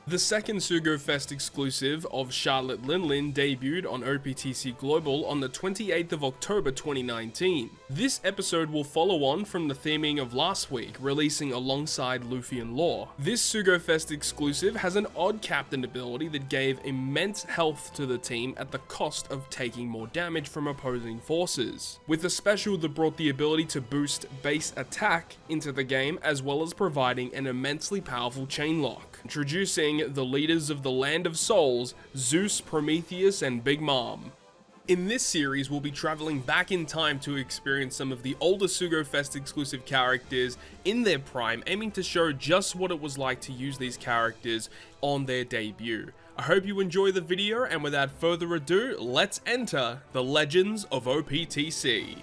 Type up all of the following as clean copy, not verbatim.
The second Sugo Fest exclusive of Charlotte Linlin debuted on OPTC Global on the 28th of October 2019. This episode will follow on from the theming of last week, releasing alongside Luffy and Law. This Sugo Fest exclusive has an odd captain ability that gave immense health to the team at the cost of taking more damage from opposing forces, with a special that brought the ability to boost base attack into the game, as well as providing an immensely powerful chain lock. Introducing the leaders of the Land of Souls, Zeus, Prometheus, and Big Mom. In this series, we'll be traveling back in time to experience some of the older Sugo Fest exclusive characters in their prime, aiming to show just what it was like to use these characters on their debut. I hope you enjoy the video, and without further ado, let's enter the Legends of OPTC.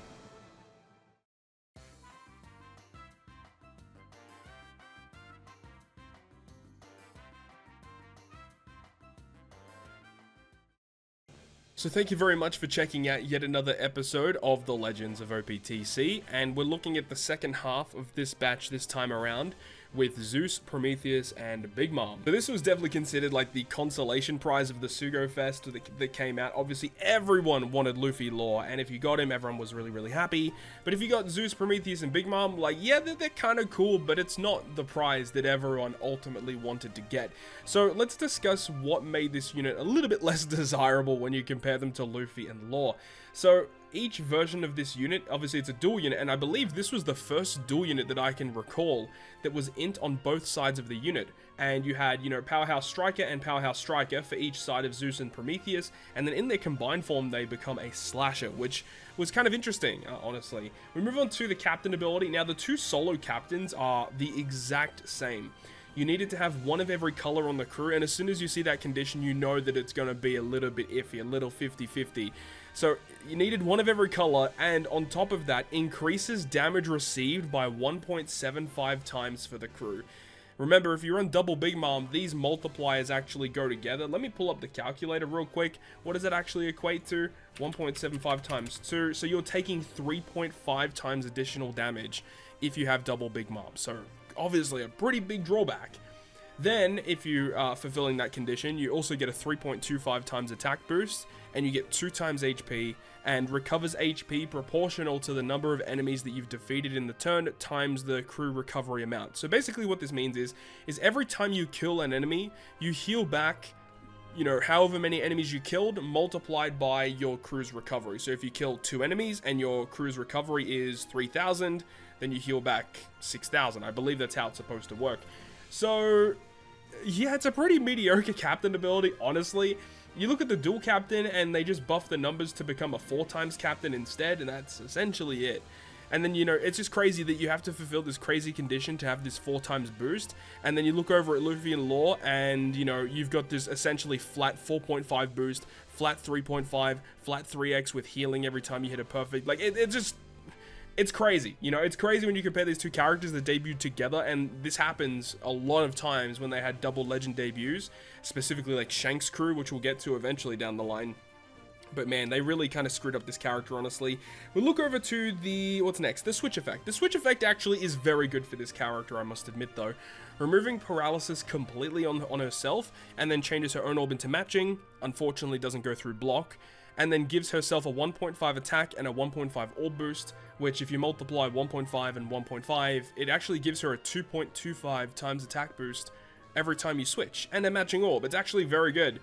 So thank you very much for checking out yet another episode of the Legends of OPTC, and we're looking at the second half of this batch this time around with Zeus, Prometheus, and Big Mom. So this was definitely considered like the consolation prize of the Sugo Fest that came out. Obviously everyone wanted Luffy Law, and if you got him, everyone was really happy. But if you got Zeus, Prometheus, and Big Mom, like, yeah, they're kind of cool, but it's not the prize that everyone ultimately wanted to get. So let's discuss what made this unit a little bit less desirable when you compare them to Luffy and Law. So each version of this unit, obviously it's a dual unit, and I believe this was the first dual unit that I can recall that was int on both sides of the unit. And you had, you know, Powerhouse Striker and Powerhouse Striker for each side of Zeus and Prometheus, and then in their combined form they become a slasher, which was kind of interesting, honestly. We move on to the captain ability. Now the two solo captains are the exact same. You needed to have one of every color on the crew, and as soon as you see that condition, you know that it's going to be a little bit iffy, a little 50-50. So you needed one of every color, and on top of that, increases damage received by 1.75 times for the crew. Remember, if you run double Big Mom, these multipliers actually go together. Let me pull up the calculator real quick. What does that actually equate to? 1.75 times 2. So you're taking 3.5 times additional damage if you have double Big Mom. So obviously a pretty big drawback. Then, if you are fulfilling that condition, you also get a 3.25 times attack boost, and you get 2 times HP, and recovers HP proportional to the number of enemies that you've defeated in the turn times the crew recovery amount. So basically what this means is every time you kill an enemy, you heal back, you know, however many enemies you killed, multiplied by your crew's recovery. So if you kill 2 enemies and your crew's recovery is 3,000, then you heal back 6,000. I believe that's how it's supposed to work. So yeah, it's a pretty mediocre captain ability, honestly. You look at the dual captain and they just buff the numbers to become a 4 times captain instead, and that's essentially it. And then, you know, it's just crazy that you have to fulfill this crazy condition to have this 4 times boost. And then you look over at Luffy and Law, and, you know, you've got this essentially flat 4.5 boost, flat 3.5, flat 3x with healing every time you hit a perfect. Like, it's crazy. You know, it's crazy when you compare these two characters that debuted together, and this happens a lot of times when they had double legend debuts, specifically like Shank's crew, which we'll get to eventually down the line. But man, they really kind of screwed up this character, honestly. We'll look over to the, what's next? The switch effect. The switch effect actually is very good for this character, I must admit though. Removing paralysis completely on herself, and then changes her own orb into matching, unfortunately doesn't go through block, and then gives herself a 1.5 attack and a 1.5 orb boost, which if you multiply 1.5 and 1.5, it actually gives her a 2.25 times attack boost every time you switch, and a matching orb. It's actually very good.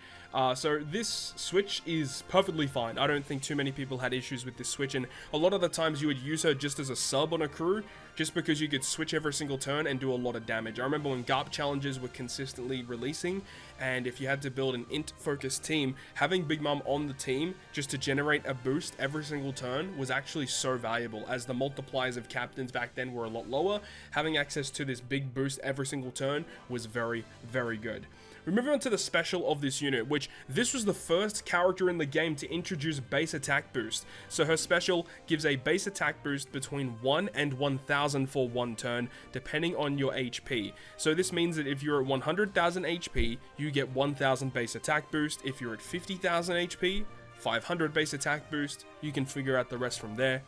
So this switch is perfectly fine. I don't think too many people had issues with this switch, and a lot of the times you would use her just as a sub on a crew, just because you could switch every single turn and do a lot of damage. I remember when GARP challenges were consistently releasing, and if you had to build an int-focused team, having Big Mom on the team just to generate a boost every single turn was actually so valuable, as the multipliers of captains back then were a lot lower. Having access to this big boost every single turn was very, very good. We're moving on to the special of this unit, which this was the first character in the game to introduce base attack boost. So her special gives a base attack boost between 1 and 1000 for 1 turn, depending on your HP. So this means that if you're at 100,000 HP, you get 1000 base attack boost. If you're at 50,000 HP, 500 base attack boost. You can figure out the rest from there.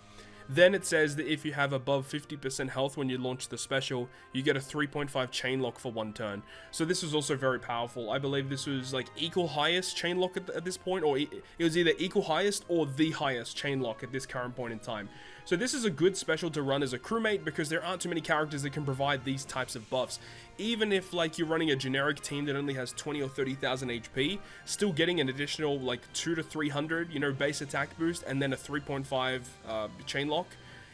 Then it says that if you have above 50% health when you launch the special, you get a 3.5 chain lock for 1 turn. So this was also very powerful. I believe this was like equal highest chain lock at this point, or it was either equal highest or the highest chain lock at this current point in time. So this is a good special to run as a crewmate because there aren't too many characters that can provide these types of buffs. Even if like you're running a generic team that only has 20 or 30,000 HP, still getting an additional like 200 to 300, you know, base attack boost and then a 3.5 chain lock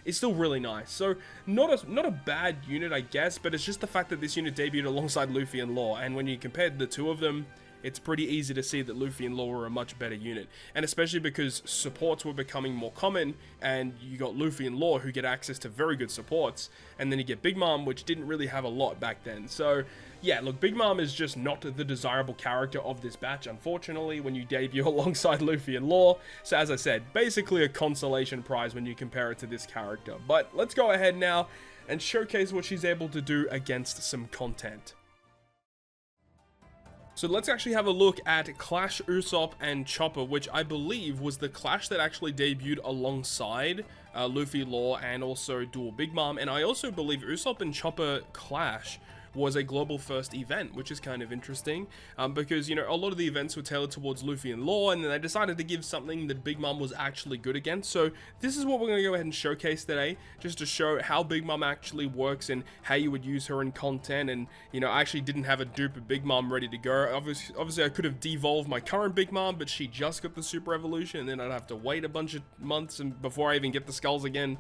is still really nice. So not a bad unit, I guess, but it's just the fact that this unit debuted alongside Luffy and Law, and when you compared the two of them, it's pretty easy to see that Luffy and Law were a much better unit. And especially because supports were becoming more common, and you got Luffy and Law who get access to very good supports, and then you get Big Mom, which didn't really have a lot back then. So yeah, look, Big Mom is just not the desirable character of this batch, unfortunately, when you debut alongside Luffy and Law. So as I said, basically a consolation prize when you compare it to this character. But let's go ahead now and showcase what she's able to do against some content. So let's actually have a look at Clash Usopp and Chopper, which I believe was the clash that actually debuted alongside Luffy, Law, and also Dual Big Mom. And I also believe Usopp and Chopper Clash was a global first event, which is kind of interesting because, you know, a lot of the events were tailored towards Luffy and Law, and then they decided to give something that Big Mom was actually good against. So this is what we're going to go ahead and showcase today, just to show how Big Mom actually works and how you would use her in content. And, you know, I actually didn't have a dupe of Big Mom ready to go. Obviously I could have devolved my current Big Mom, but she just got the Super Evolution, and then I'd have to wait a bunch of months and before I even get the skulls again.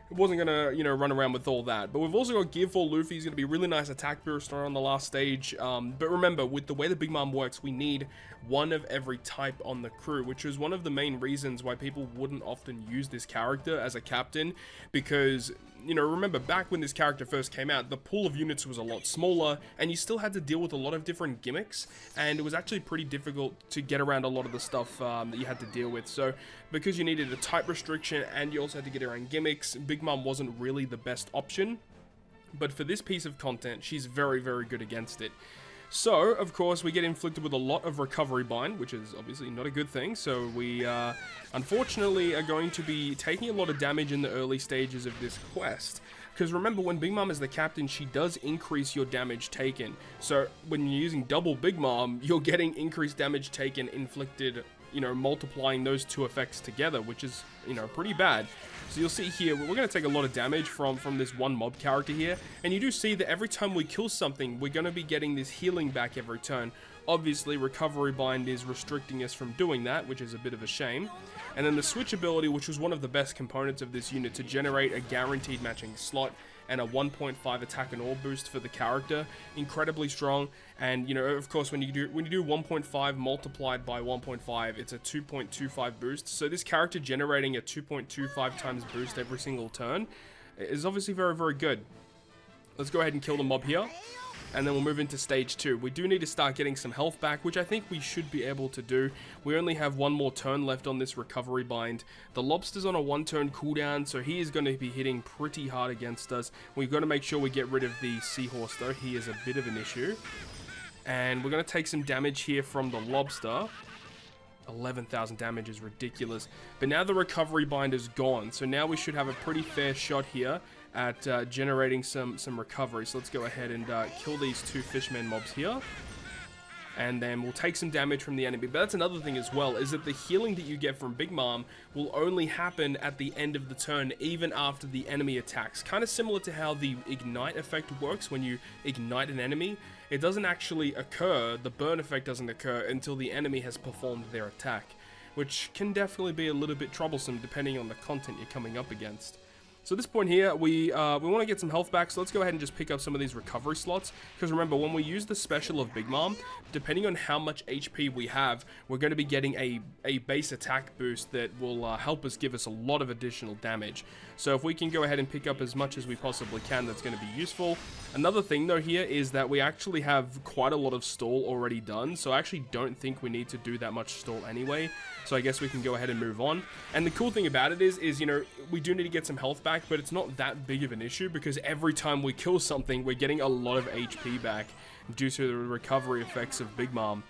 It wasn't gonna, you know, run around with all that. But we've also got Gear 4 Luffy. He's gonna be a really nice attack booster on the last stage. But remember, with the way the Big Mom works, we need one of every type on the crew, which is one of the main reasons why people wouldn't often use this character as a captain. Because, you know, remember back when this character first came out, the pool of units was a lot smaller, and you still had to deal with a lot of different gimmicks, and it was actually pretty difficult to get around a lot of the stuff that you had to deal with. So because you needed a type restriction and you also had to get around gimmicks, Big Mom wasn't really the best option. But for this piece of content, she's very, very good against it. So, of course, we get inflicted with a lot of recovery bind, which is obviously not a good thing. So we, unfortunately, are going to be taking a lot of damage in the early stages of this quest. Because remember, when Big Mom is the captain, she does increase your damage taken. So when you're using double Big Mom, you're getting increased damage taken inflicted, you know, multiplying those two effects together, which is, you know, pretty bad. So you'll see here, we're going to take a lot of damage from this one mob character here, and you do see that every time we kill something, we're going to be getting this healing back every turn. Obviously, Recovery Bind is restricting us from doing that, which is a bit of a shame. And then the switch ability, which was one of the best components of this unit to generate a guaranteed matching slot and a 1.5 attack and all boost for the character, incredibly strong. And, you know, of course, when you do 1.5 multiplied by 1.5, it's a 2.25 boost. So this character generating a 2.25 times boost every single turn is obviously very, very good. Let's go ahead and kill the mob here, and then we'll move into stage 2. We do need to start getting some health back, which I think we should be able to do. We only have one more turn left on this recovery bind. The lobster's on a 1-turn cooldown, so he is going to be hitting pretty hard against us. We've got to make sure we get rid of the seahorse, though. He is a bit of an issue. And we're going to take some damage here from the lobster. 11,000 damage is ridiculous. But now the recovery bind is gone, so now we should have a pretty fair shot here at generating some recovery. So let's go ahead and kill these two fishmen mobs here. And then we'll take some damage from the enemy. But that's another thing as well, is that the healing that you get from Big Mom will only happen at the end of the turn, even after the enemy attacks. Kind of similar to how the ignite effect works when you ignite an enemy. It doesn't actually occur, the burn effect doesn't occur until the enemy has performed their attack, which can definitely be a little bit troublesome depending on the content you're coming up against. So at this point here, we want to get some health back, so let's go ahead and just pick up some of these recovery slots. Because remember, when we use the special of Big Mom, depending on how much HP we have, we're going to be getting a base attack boost that will help us give us a lot of additional damage. So if we can go ahead and pick up as much as we possibly can, that's going to be useful. Another thing though here is that we actually have quite a lot of stall already done, so I actually don't think we need to do that much stall anyway. So I guess we can go ahead and move on. And the cool thing about it is, you know, we do need to get some health back, but it's not that big of an issue because every time we kill something, we're getting a lot of HP back due to the recovery effects of Big Mom.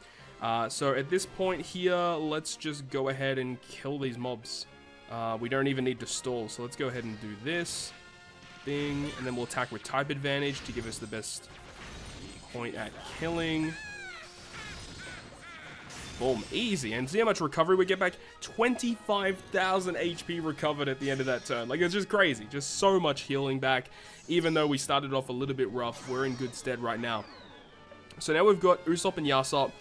So at this point here, let's just go ahead and kill these mobs. We don't even need to stall, so let's go ahead and do this. Bing, and then we'll attack with type advantage to give us the best point at killing. Boom, easy. And see how much recovery we get back? 25,000 HP recovered at the end of that turn. Like, it's just crazy. Just so much healing back. Even though we started off a little bit rough, we're in good stead right now. So now we've got Usopp and Yasop.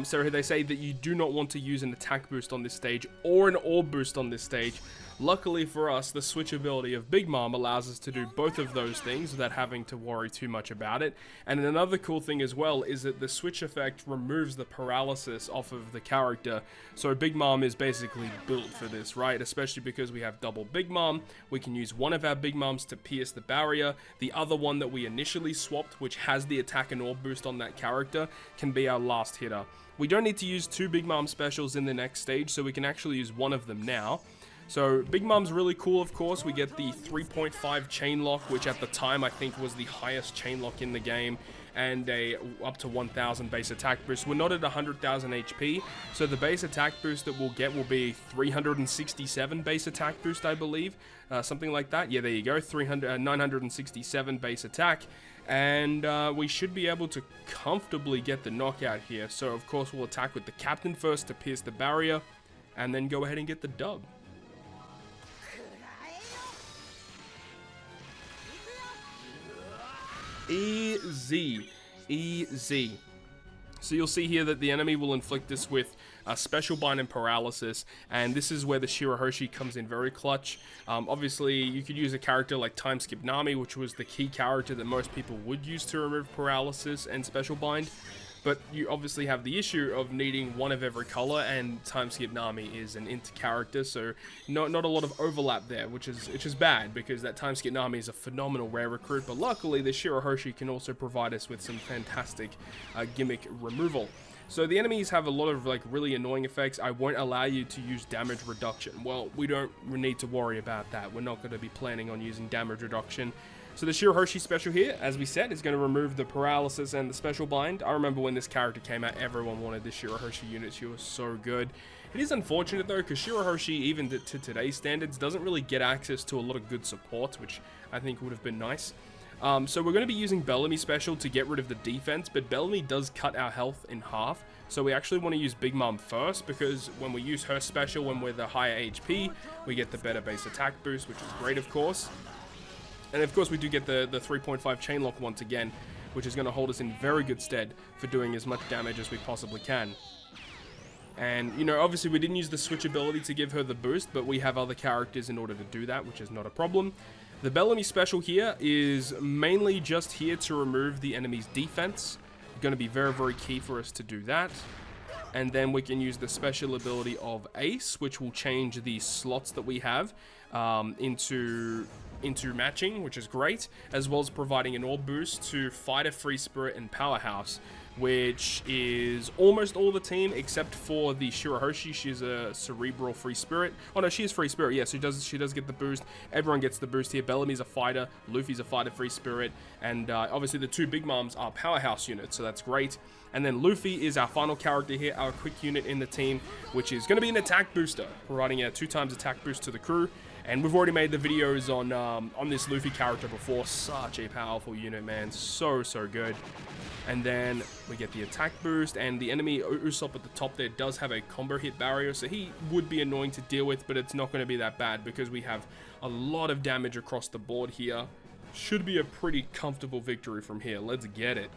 So they say that you do not want to use an attack boost on this stage or an orb boost on this stage. Luckily for us, the switch ability of Big Mom allows us to do both of those things without having to worry too much about it. And another cool thing as well is that the switch effect removes the paralysis off of the character. So Big Mom is basically built for this, right? Especially because we have double Big Mom. We can use one of our Big Moms to pierce the barrier. The other one that we initially swapped, which has the attack and orb boost on that character, can be our last hitter. We don't need to use two Big Mom specials in the next stage, so we can actually use one of them now. So Big Mom's really cool, of course. We get the 3.5 chain lock, which at the time I think was the highest chain lock in the game, and a up to 1,000 base attack boost. We're not at 100,000 HP, so the base attack boost that we'll get will be 367 base attack boost, I believe. Something like that. Yeah, there you go. 967 base attack. And we should be able to comfortably get the knockout here. So, of course, we'll attack with the captain first to pierce the barrier, and then go ahead and get the dub. Easy. Easy. So you'll see here that the enemy will inflict this with special bind and paralysis, and this is where the Shirahoshi comes in very clutch. Obviously, you could use a character like Time Skip Nami, which was the key character that most people would use to remove paralysis and special bind. But you obviously have the issue of needing one of every color, and Time Skip Nami is an int character, so not a lot of overlap there, which is bad, because that Time Skip Nami is a phenomenal rare recruit. But luckily, the Shirahoshi can also provide us with some fantastic gimmick removal. So the enemies have a lot of like really annoying effects. I won't allow you to use damage reduction. Well, we don't need to worry about that. We're not going to be planning on using damage reduction. So the Shirahoshi special here, as we said, is going to remove the paralysis and the special bind. I remember when this character came out, everyone wanted the Shirahoshi unit. She was so good. It is unfortunate though, because Shirahoshi, even to today's standards, doesn't really get access to a lot of good support, which I think would have been nice. So we're going to be using Bellamy special to get rid of the defense, but Bellamy does cut our health in half. So we actually want to use Big Mom first, because when we use her special, when we're the higher HP, we get the better base attack boost, which is great, of course. And of course we do get the 3.5 chain lock once again, which is going to hold us in very good stead for doing as much damage as we possibly can. And, you know, obviously we didn't use the switch ability to give her the boost, but we have other characters in order to do that, which is not a problem. The Bellamy special here is mainly just here to remove the enemy's defense. Going to be very, very key for us to do that. And then we can use the special ability of Ace, which will change the slots that we have into matching, which is great, as well as providing an orb boost to Fighter, Free Spirit, and Powerhouse, which is almost all the team except for the Shirahoshi. She's a Cerebral Free Spirit. Oh no, she is Free Spirit. Yeah, she does get the boost. Everyone gets the boost here. Bellamy's a fighter, Luffy's a Fighter, Free Spirit, and obviously the two Big Moms are Powerhouse units, so that's great. And then Luffy is our final character here, our quick unit in the team, which is going to be an attack booster, providing a 2x attack boost to the crew. And we've already made the videos on this Luffy character before. Such a powerful unit, man. So good. And then we get the attack boost, and the enemy Usopp at the top there does have a combo hit barrier, so he would be annoying to deal with, but it's not going to be that bad because we have a lot of damage across the board here. Should be a pretty comfortable victory from here. Let's get it.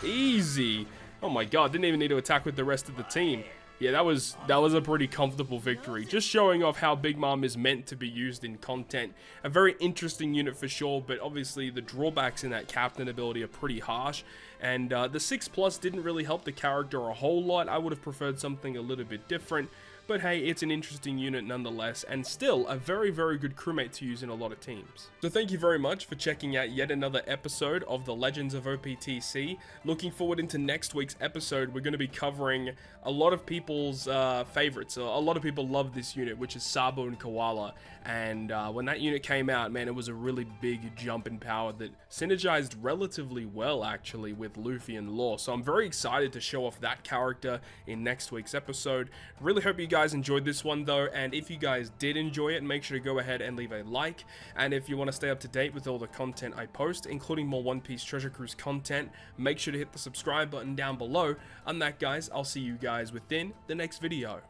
Easy. Oh my god, didn't even need to attack with the rest of the team. Yeah, that was a pretty comfortable victory. Just showing off how Big Mom is meant to be used in content. A very interesting unit for sure, but obviously the drawbacks in that captain ability are pretty harsh. And the 6+ didn't really help the character a whole lot. I would have preferred something a little bit different. but hey, it's an interesting unit nonetheless, and still a very, very good crewmate to use in a lot of teams. So thank you very much for checking out yet another episode of the Legends of OPTC. Looking forward into next week's episode, we're going to be covering a lot of people's favorites. A lot of people love this unit, which is Sabo and Koala, and when that unit came out, man, it was a really big jump in power that synergized relatively well, actually, with Luffy and Law. So I'm very excited to show off that character in next week's episode. Really hope you guys enjoyed this one, though, and if you guys did enjoy it, make sure to go ahead and leave a like, and if you want to stay up to date with all the content I post, including more One Piece Treasure Cruise content, make sure to hit the subscribe button down below. On that, guys, I'll see you guys within the next video.